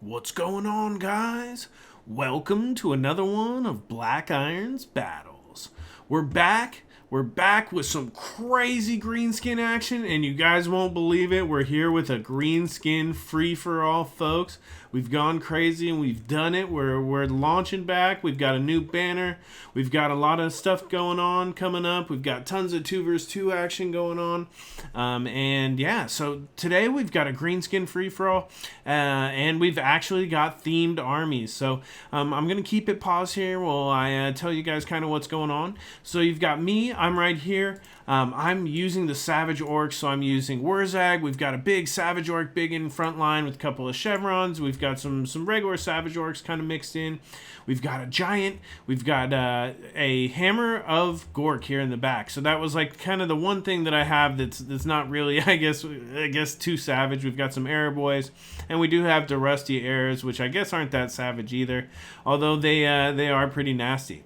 What's going on, guys? Welcome to another one of Black Iron's Battles. We're back. We're back with some crazy greenskin action, and you guys won't believe it. We're here with a greenskin free-for-all, folks. We've gone crazy and we've done it. We're launching back. We've got a new banner. We've got a lot of stuff going on coming up. We've got tons of 2 vs 2 action going on. And yeah, so today we've got a greenskin free-for-all, and we've actually got themed armies. So I'm going to keep it paused here while I tell you guys kind of what's going on. So you've got me. I'm right here. I'm using the Savage Orcs, so I'm using Wurrzag. We've got a big Savage Orc big in front line with a couple of chevrons. We've got some regular Savage Orcs kind of mixed in. We've got a giant. We've got a hammer of Gork here in the back. So that was like kind of the one thing that I have that's not really, I guess too savage. We've got some Arrow boys, and we do have the Rusty Arrows, which I guess aren't that savage either, although they are pretty nasty.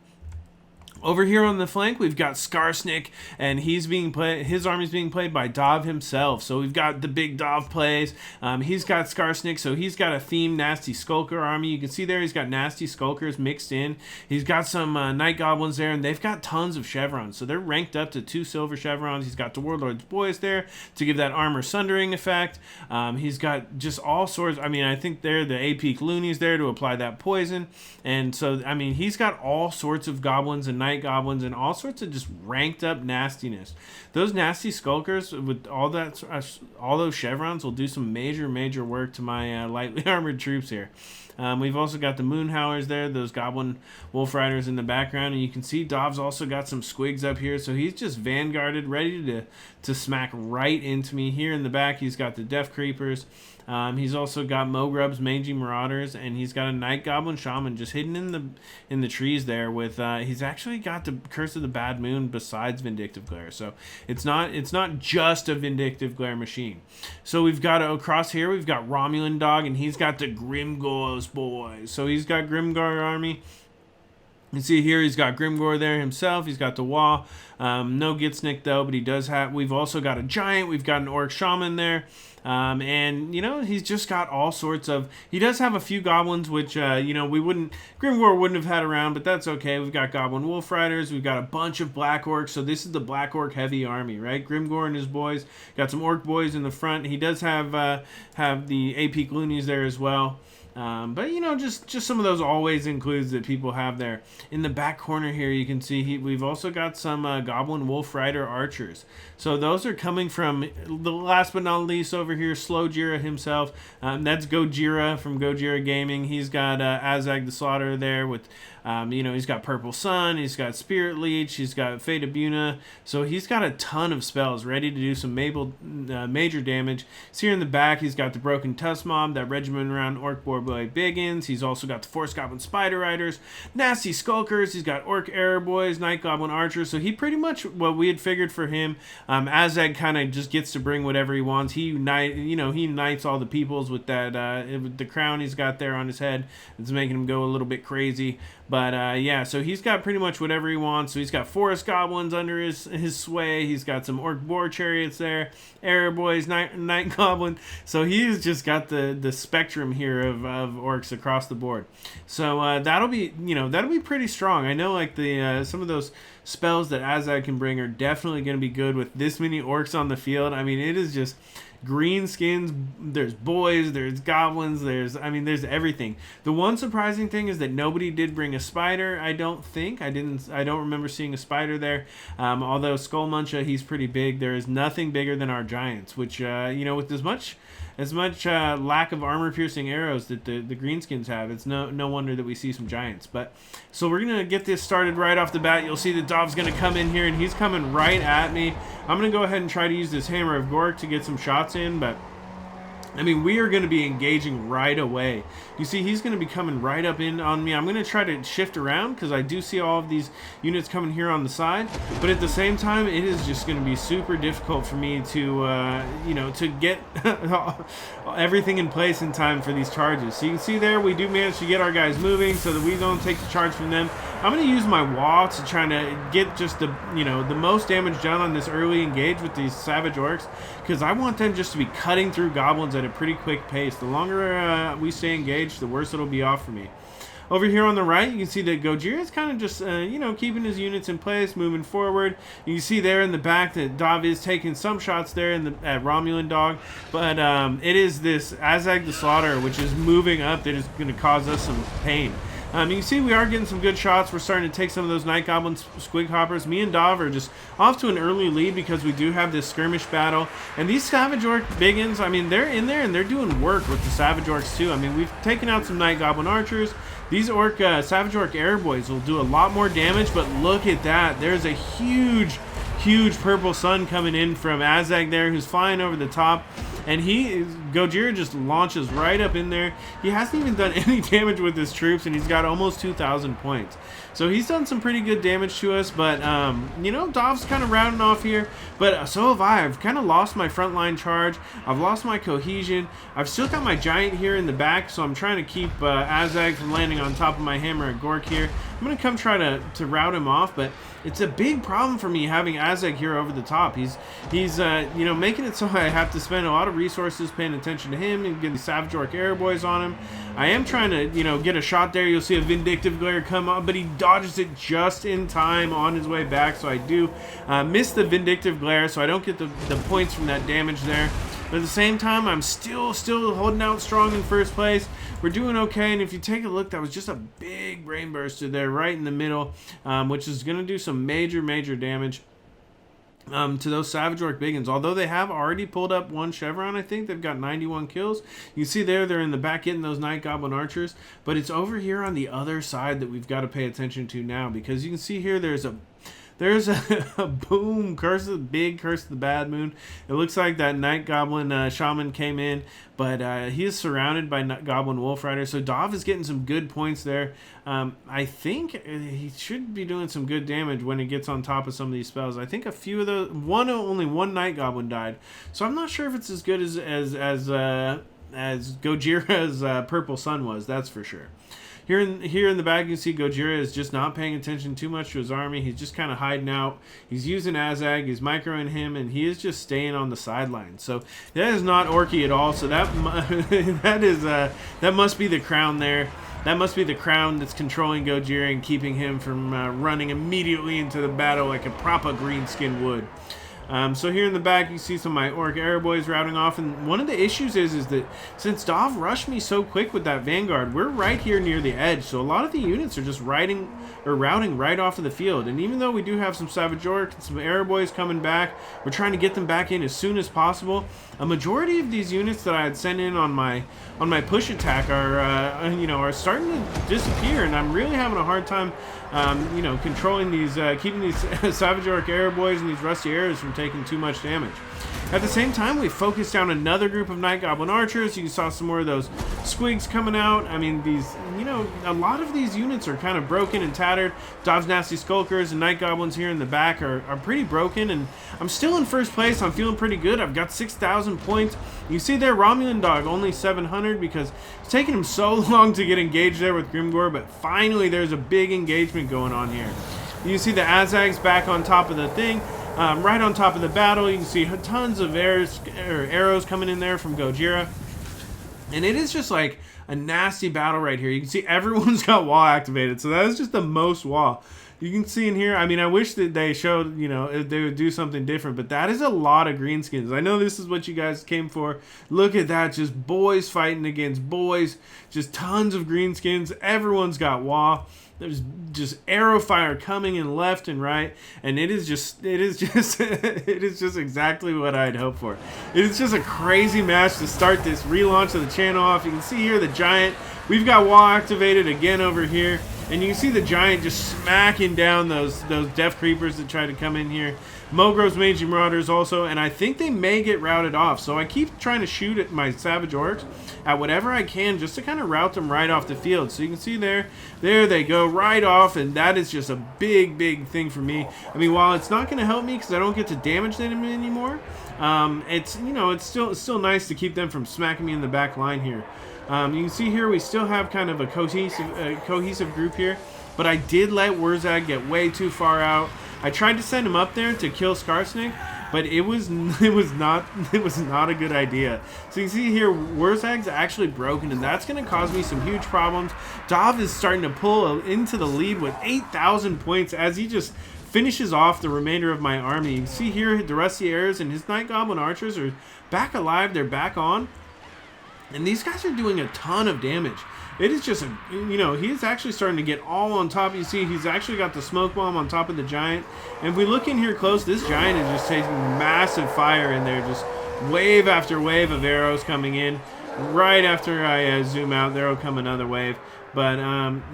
Over here on the flank, we've got Skarsnik, and his army's being played by DAHV himself. So we've got the big DAHV plays. He's got Skarsnik, so he's got a themed nasty skulker army. You can see there he's got nasty skulkers mixed in. He's got some night goblins there, and they've got tons of chevrons. So they're ranked up to 2 silver chevrons. He's got the Warlord's Boys there to give that armor sundering effect. He's got just all sorts. I mean, I think they're the AP loonies there to apply that poison. And so, I mean, he's got all sorts of goblins and night goblins and all sorts of just ranked up nastiness. Those nasty skulkers with all those chevrons will do some major work to my lightly armored troops here. We've also got the Moonhowlers there, those Goblin Wolf Riders in the background, and you can see DAHV's also got some squigs up here, so he's just vanguarded, ready to smack right into me. Here in the back, he's got the Death Creepers. He's also got Mogrub's Mangy Marauders, and he's got a Night Goblin Shaman just hidden in the trees there. With he's actually got the Curse of the Bad Moon besides Vindictive Glare, so it's not just a Vindictive Glare machine. So we've got across here we've got RomulanDawg, and he's got the Grimgor's boys. So he's got Grimgor army. You see here he's got Grimgor there himself. He's got the WAAAGH. No Gitsnik though, but he does have. We've also got a giant. We've got an Orc Shaman there. And you know, he's just got all sorts of. He does have a few goblins, which Grimgor wouldn't have had around, but that's okay. We've got Goblin Wolf Riders. We've got a bunch of Black Orcs. So this is the Black Orc heavy army, right? Grimgor and his boys. Got some Orc boys in the front. He does have the AP loonies there as well. But you know, just some of those always includes that people have there. In the back corner here, you can see we've also got some Goblin Wolf Rider archers. So those are coming from the last but not least over here, Gojira himself. That's Gojira from Gojira Gaming. He's got Azhag the Slaughterer there with. He's got Purple Sun, he's got Spirit Leech, he's got Fate of Buna. So he's got a ton of spells ready to do some major damage. So here in the back, he's got the Broken Tusk Mob, that regiment around Orc Boar Boy Biggins. He's also got the Force Goblin Spider Riders, Nasty Skulkers. He's got Orc Arrow Boys, Night Goblin Archers. So he pretty much, what we had figured for him, Azhag kind of just gets to bring whatever he wants. He unites all the peoples with that, the crown he's got there on his head. It's making him go a little bit crazy. But yeah, so he's got pretty much whatever he wants. So he's got Forest Goblins under his sway. He's got some Orc Boar Chariots there, Arrow Boys, Night Goblin. So he's just got the spectrum here of orcs across the board. So that'll be pretty strong. I know like the some of those spells that Azhag can bring are definitely going to be good with this many orcs on the field. I mean, it is just green skins, there's boys, there's goblins, there's everything. The one surprising thing is that nobody did bring a spider. I don't remember seeing a spider there. Although Skullmuncher, he's pretty big. There is nothing bigger than our giants, which with as much lack of armor piercing arrows that the greenskins have, it's no wonder that we see some giants. But so we're gonna get this started right off the bat. You'll see that DAHV's gonna come in here, and he's coming right at me. I'm gonna go ahead and try to use this Hammer of Gork to get some shots in, but I mean, we are going to be engaging right away. You see, he's going to be coming right up in on me. I'm going to try to shift around because I do see all of these units coming here on the side. But at the same time, it is just going to be super difficult for me to get everything in place in time for these charges. So you can see there, we do manage to get our guys moving so that we don't take the charge from them. I'm going to use my WAAAGH to try to get just the most damage done on this early engage with these Savage Orcs, because I want them just to be cutting through goblins at a a pretty quick pace. The longer we stay engaged, the worse it'll be off for me. Over here on the right, you can see that Gojira is kind of just, keeping his units in place, moving forward. You can see there in the back that DAHV is taking some shots there at RomulanDawg. But it is this Azhag the Slaughterer, which is moving up, that is going to cause us some pain. You can see we are getting some good shots. We're starting to take some of those Night Goblin Squig Hoppers. Me and DAHV are just off to an early lead because we do have this skirmish battle. And these Savage Orc biggins, I mean, they're in there and they're doing work with the Savage Orcs too. I mean, we've taken out some Night Goblin Archers. These Savage Orc Airboys will do a lot more damage, but look at that. There's a huge purple sun coming in from Azhag there, who's flying over the top. And Gojira just launches right up in there. He hasn't even done any damage with his troops, and he's got almost 2,000 points. So he's done some pretty good damage to us, but, DAHV's kind of rounding off here. But so have I. I've kind of lost my frontline charge. I've lost my cohesion. I've still got my giant here in the back, so I'm trying to keep Azhag from landing on top of my hammer at Gork here. I'm going to come try to rout him off, but it's a big problem for me having Azhag here over the top. He's making it so I have to spend a lot of resources paying attention to him and getting the Savage Orc Airboys on him. I am trying to, get a shot there. You'll see a Vindictive Glare come on, but he dodges it just in time on his way back, so I do miss the Vindictive Glare, so I don't get the points from that damage there. But at the same time, I'm still holding out strong in first place. We're doing okay, and if you take a look, that was just a big brain burster there right in the middle, which is going to do some major damage to those Savage Orc biggins. Although they have already pulled up one chevron, I think they've got 91 kills. You see there, they're in the back getting those Night Goblin Archers, but it's over here on the other side that we've got to pay attention to now, because you can see here there's a boom, Curse of the Bad Moon. It looks like that Night Goblin Shaman came in, but he is surrounded by Goblin Wolf Rider. So DAHV is getting some good points there. I think he should be doing some good damage when he gets on top of some of these spells. I think a few of those, only one Night Goblin died. So I'm not sure if it's as good as Gojira's Purple Sun was, that's for sure. Here in the back, you can see Gojira is just not paying attention too much to his army. He's just kind of hiding out. He's using Azhag. He's microing him, and he is just staying on the sidelines. So that is not orky at all. So that must be the crown there. That must be the crown that's controlling Gojira and keeping him from running immediately into the battle like a proper greenskin would. So here in the back, you see some of my Orc Airboys routing off, and one of the issues is that since DAHV rushed me so quick with that Vanguard, we're right here near the edge, so a lot of the units are just routing right off of the field. And even though we do have some Savage Orcs and some Airboys coming back, we're trying to get them back in as soon as possible. A majority of these units that I had sent in on my push attack are starting to disappear, and I'm really having a hard time controlling these, keeping these Savage Orc Airboys and these Rusty Arrows from taking too much damage. At the same time, we focused down another group of Night Goblin Archers. You saw some more of those squigs coming out. I mean, a lot of these units are kind of broken and tattered. DAHV's Nasty Skulkers and Night Goblins here in the back are pretty broken, and I'm still in first place. I'm feeling pretty good. I've got 6,000 points. You see there, RomulanDawg only 700 because it's taking him so long to get engaged there with Grimgor, but finally there's a big engagement going on here. You see the Azhag's back on top of the thing. Right on top of the battle, you can see tons of arrows coming in there from Gojira. And it is just like a nasty battle right here. You can see everyone's got WAAAGH activated, so that is just the most WAAAGH. You can see in here, I mean, I wish that they showed, if they would do something different, but that is a lot of greenskins. I know this is what you guys came for. Look at that, just boys fighting against boys, just tons of greenskins. Everyone's got WAAAGH. There's just arrow fire coming in left and right, and it is just exactly what I'd hoped for. It is just a crazy match to start this relaunch of the channel off. You can see here the giant. We've got WAAAGH activated again over here, and you can see the giant just smacking down those death creepers that try to come in here. Mogro's Mangy Marauders also, and I think they may get routed off. So I keep trying to shoot at my Savage Orcs at whatever I can just to kind of route them right off the field. So you can see there they go right off, and that is just a big thing for me. I mean, while it's not going to help me because I don't get to damage them anymore, it's still nice to keep them from smacking me in the back line here. You can see here we still have kind of a cohesive group here, but I did let Wurrzag get way too far out. I tried to send him up there to kill Skarsnik, but it was not a good idea. So you see here, Wurrzag's actually broken, and that's going to cause me some huge problems. DAHV is starting to pull into the lead with 8,000 points as he just finishes off the remainder of my army. You can see here the Rusty Arrows and his Night Goblin Archers are back alive. They're back on, and these guys are doing a ton of damage. It is just, he's actually starting to get all on top. You see, he's actually got the smoke bomb on top of the giant. And if we look in here close, this giant is just taking massive fire in there. Just wave after wave of arrows coming in. Right after I zoom out, there will come another wave. But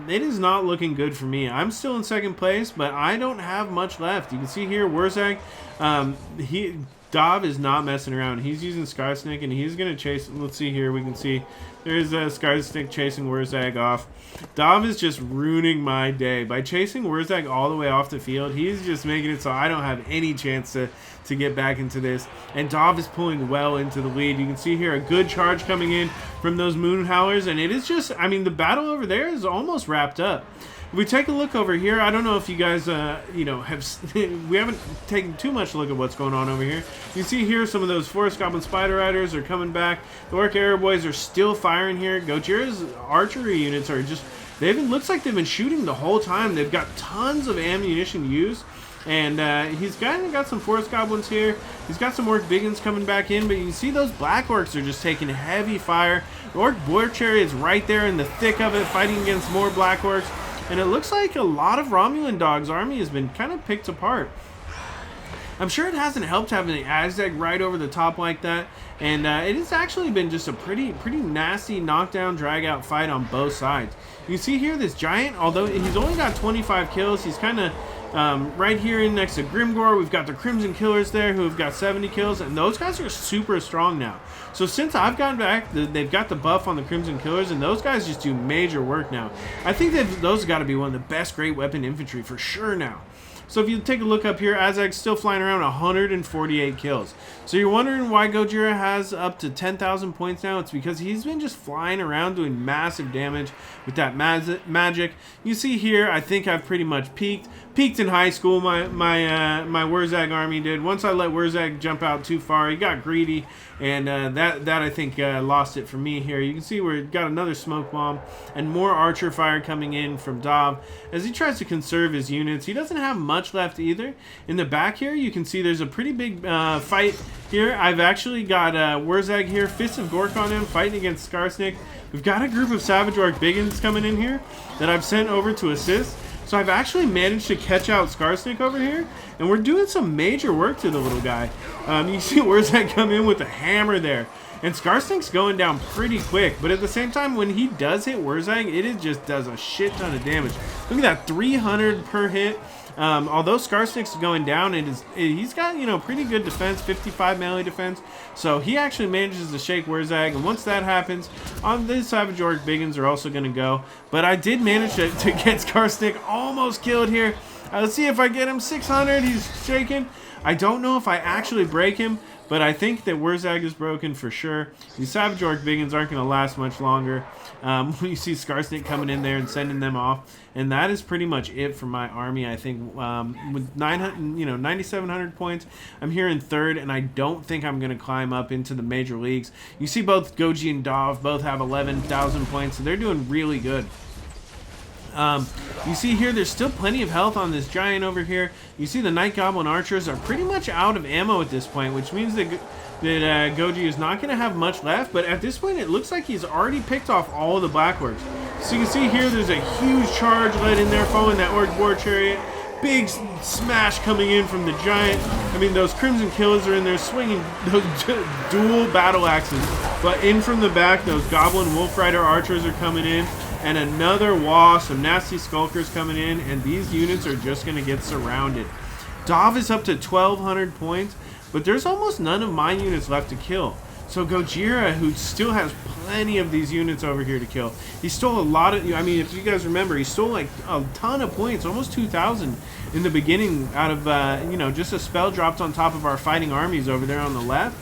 it is not looking good for me. I'm still in second place, but I don't have much left. You can see here, Wurrzag, DAHV is not messing around. He's using Skarsnik, and he's going to chase. Let's see here. We can see there's Skarsnik chasing Wurrzag off. DAHV is just ruining my day. By chasing Wurrzag all the way off the field, he's just making it so I don't have any chance to get back into this. And DAHV is pulling well into the lead. You can see here a good charge coming in from those Moon Howlers, and it is just, the battle over there is almost wrapped up. If we take a look over here, I don't know if you guys, we haven't taken too much look at what's going on over here. You see here some of those Forest Goblin Spider Riders are coming back. The Orc Arrow Boys are still firing here. Gojira's archery units are just, looks like they've been shooting the whole time. They've got tons of ammunition to use. And he's kind of got some Forest Goblins here. He's got some Orc Biggins coming back in, but you can see those Black Orcs are just taking heavy fire. The Orc Boar Chariot is right there in the thick of it, fighting against more Black Orcs. And it looks like a lot of RomulanDawg's army has been kind of picked apart. I'm sure it hasn't helped having the Azhag right over the top like that. And it has actually been just a pretty nasty knockdown, drag-out fight on both sides. You see here this giant, although he's only got 25 kills, he's kind of right here in next to Grimgor. We've got the Crimson Killers there who have got 70 kills, and those guys are super strong now. So since I've gotten back, they've got the buff on the Crimson Killers, and those guys just do major work now. I think that those got to be one of the best great weapon infantry for sure now. So if you take a look up here, Azhag's still flying around 148 kills. So you're wondering why Gojira has up to 10,000 points now? It's because he's been just flying around doing massive damage with that magic. You see here, I think I've pretty much peaked. Peaked in high school, my Wurrzag army did. Once I let Wurrzag jump out too far, he got greedy, and that I think lost it for me here. You can see we've got another smoke bomb and more archer fire coming in from DAHV as he tries to conserve his units. He doesn't have much left either. In the back here, you can see there's a pretty big fight here. I've actually got Wurrzag here, Fist of Gork on him, fighting against Skarsnik. We've got a group of Savage Orc Biggins coming in here that I've sent over to assist. So I've actually managed to catch out Skarsnik over here, and we're doing some major work to the little guy. You see Wurrzag come in with a hammer there, and Skarsnik's going down pretty quick, but at the same time, when he does hit Wurrzag, it just does a shit ton of damage. Look at that, 300 per hit. Although Skarsnik's going down, he's got, pretty good defense, 55 melee defense. So he actually manages to shake Wurrzag, and once that happens, the Savage Orc Biggins are also going to go. But I did manage to get Skarsnik almost killed here. Let's see if I get him. 600, he's shaking. I don't know if I actually break him, but I think that Wurrzag is broken for sure. These Savage Orc Biggins aren't going to last much longer. You see Skarsnik coming in there and sending them off, and that is pretty much it for my army. I think with 9,700 points, I'm here in third, and I don't think I'm going to climb up into the major leagues. You see both Goji and DAHV both have 11,000 points, so they're doing really good. You see here, there's still plenty of health on this giant over here. You see the Night Goblin Archers are pretty much out of ammo at this point, which means that Goji is not going to have much left. But at this point, it looks like he's already picked off all of the Black Orcs. So you can see here, there's a huge charge led in there following that Orc Boar Chariot. Big smash coming in from the giant. Those Crimson Killers are in there swinging those dual battle axes. But in from the back, those Goblin Wolf Rider Archers are coming in. And another WAAAGH, some nasty Skulkers coming in, and these units are just going to get surrounded. DAHV is up to 1,200 points, but there's almost none of my units left to kill. So Gojira, who still has plenty of these units over here to kill, he stole a lot of, if you guys remember, he stole like a ton of points, almost 2,000 in the beginning out of, just a spell dropped on top of our fighting armies over there on the left.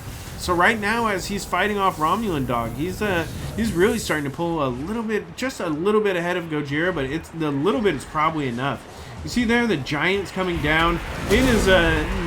So right now, as he's fighting off RomulanDawg, he's really starting to pull a little bit, just a little bit ahead of Gojira, but the little bit is probably enough. You see there, the Giant's coming down. It is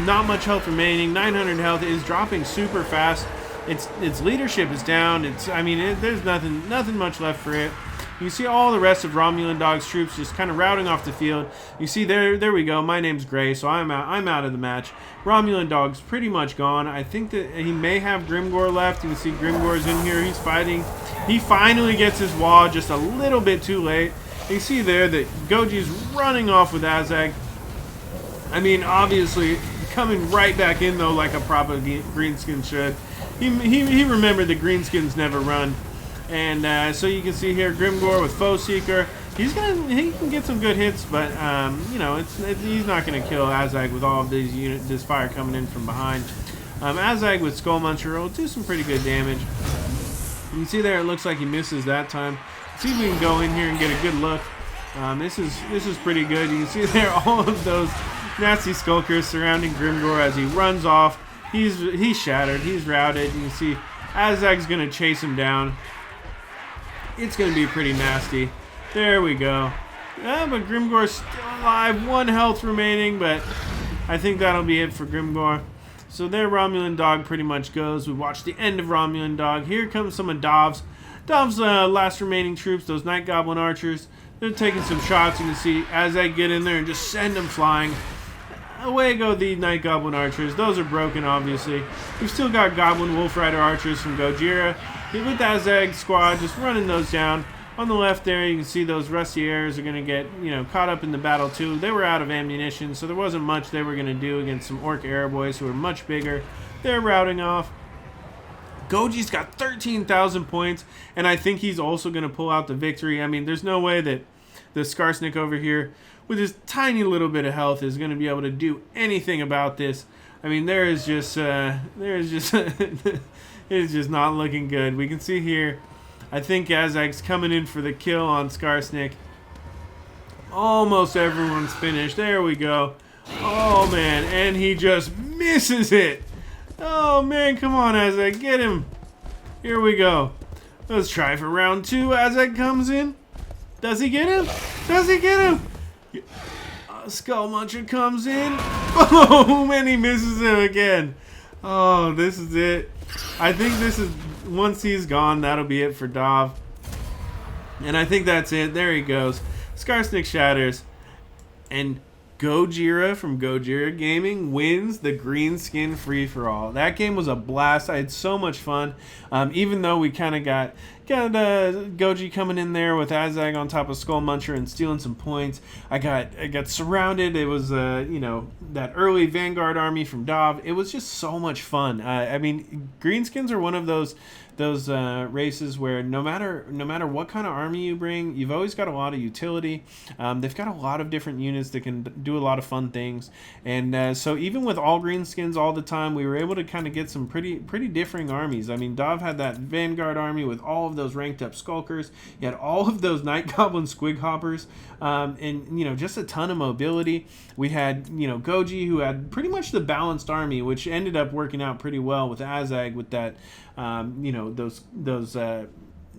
not much health remaining. 900 health. It is dropping super fast. Its leadership is down. There's nothing much left for it. You see all the rest of RomulanDawg's troops just kind of routing off the field. You see there we go. My name's Gray, so I'm out of the match. RomulanDawg's pretty much gone. I think that he may have Grimgor left. You can see Grimgor's in here. He's fighting. He finally gets his wall just a little bit too late. You see there that Goji's running off with Azhag. I mean, obviously coming right back in though, like a proper greenskin should. He remembered that greenskins never run. And so you can see here Grimgor with Foe Seeker. He can get some good hits, but you know, he's not going to kill Azhag with all of this fire coming in from behind. Azhag with Skull Muncher will do some pretty good damage. You can see there it looks like he misses that time. Let's see if we can go in here and get a good look. This is pretty good. You can see there all of those nasty skulkers surrounding Grimgor as he runs off. He's shattered. He's routed. You can see Azhag's going to chase him down. It's going to be pretty nasty. There we go. Yeah, but Grimgor's still alive. 1 health remaining, but I think that'll be it for Grimgor. So there RomulanDawg pretty much goes. We watch the end of RomulanDawg. Here comes some of DAHV's last remaining troops, those Night Goblin archers. They're taking some shots. You can see Azhag get in there and just send them flying. Away go the Night Goblin archers. Those are broken, obviously. We've still got Goblin Wolf Rider archers from Gojira. With Azhag squad, just running those down. On the left there, you can see those Rusty Airs are going to get, you know, caught up in the battle too. They were out of ammunition, so there wasn't much they were going to do against some Orc Airboys who are much bigger. They're routing off. Goji's got 13,000 points, and I think he's also going to pull out the victory. I mean, there's no way that the Skarsnik over here, with his tiny little bit of health, is going to be able to do anything about this. I mean, it's just not looking good. We can see here, I think Azhag's coming in for the kill on Skarsnik. Almost everyone's finished. There we go. Oh, man, and he just misses it. Oh, man, come on, Azhag, get him. Here we go. Let's try for round 2. Azhag comes in. Does he get him? Does he get him? Skull Muncher comes in. Boom, and he misses him again. Oh, this is it. I think this is, once he's gone, that'll be it for DAHV. And I think that's it. There he goes. Skarsnik shatters. And Gojira from Gojira Gaming wins the Greenskin free-for-all. That game was a blast. I had so much fun. Even though we kind of got Goji coming in there with Azhag on top of Skull Muncher and stealing some points. I got surrounded. It was you know, that early Vanguard army from DAHV. It was just so much fun. I mean, Greenskins are one of those races where no matter what kind of army you bring, you've always got a lot of utility. They've got a lot of different units that can do a lot of fun things, and so even with all greenskins all the time, we were able to kind of get some pretty differing armies. I mean, DAHV had that Vanguard army with all of those ranked up skulkers. You had all of those Night Goblin squig hoppers, and you know, just a ton of mobility. We had, you know, Goji, who had pretty much the balanced army, which ended up working out pretty well with Azhag with that. You know, those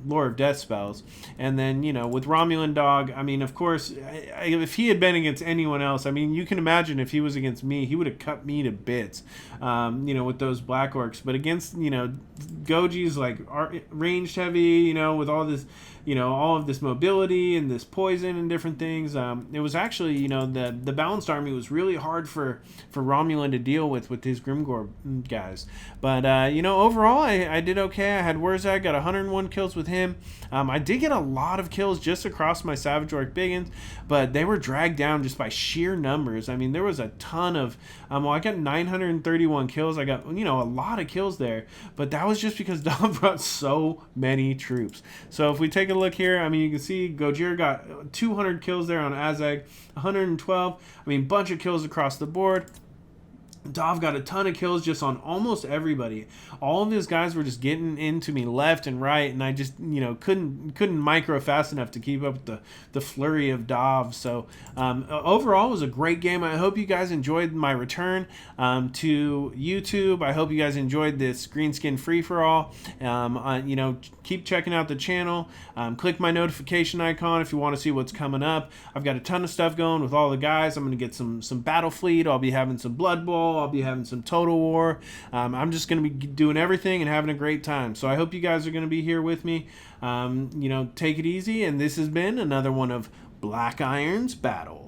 Lore of Death spells. And then, you know, with RomulanDawg, I mean, of course, if he had been against anyone else, I mean, you can imagine if he was against me, he would have cut me to bits, you know, with those Black Orcs. But against, you know, Goji's like ranged heavy, you know, with all this, you know, all of this mobility and this poison and different things. It was actually, you know, the balanced army was really hard for Romulan to deal with his Grimgor guys. But, you know, overall, I did okay. I had Wurrzag, got 101 kills with him. I did get a lot of kills just across my Savage Orc biggins, but they were dragged down just by sheer numbers. I mean, there was a ton of, well, I got 931 kills. I got, you know, a lot of kills there, but that was just because DAHV brought so many troops. So if we take a look here, I mean, you can see Gojira got 200 kills there on Azhag, 112. I mean, bunch of kills across the board. DAHV got a ton of kills just on almost everybody. All of his guys were just getting into me left and right, and I just, couldn't micro fast enough to keep up with the flurry of DAHV. So overall, it was a great game. I hope you guys enjoyed my return to YouTube. I hope you guys enjoyed this Greenskin free-for-all. Keep checking out the channel. Click my notification icon if you want to see what's coming up. I've got a ton of stuff going with all the guys. I'm going to get some Battle Fleet. I'll be having some Blood Bowl. I'll be having some Total War. I'm just going to be doing everything and having a great time. So I hope you guys are going to be here with me. Take it easy. And this has been another one of Black Iron's Battles.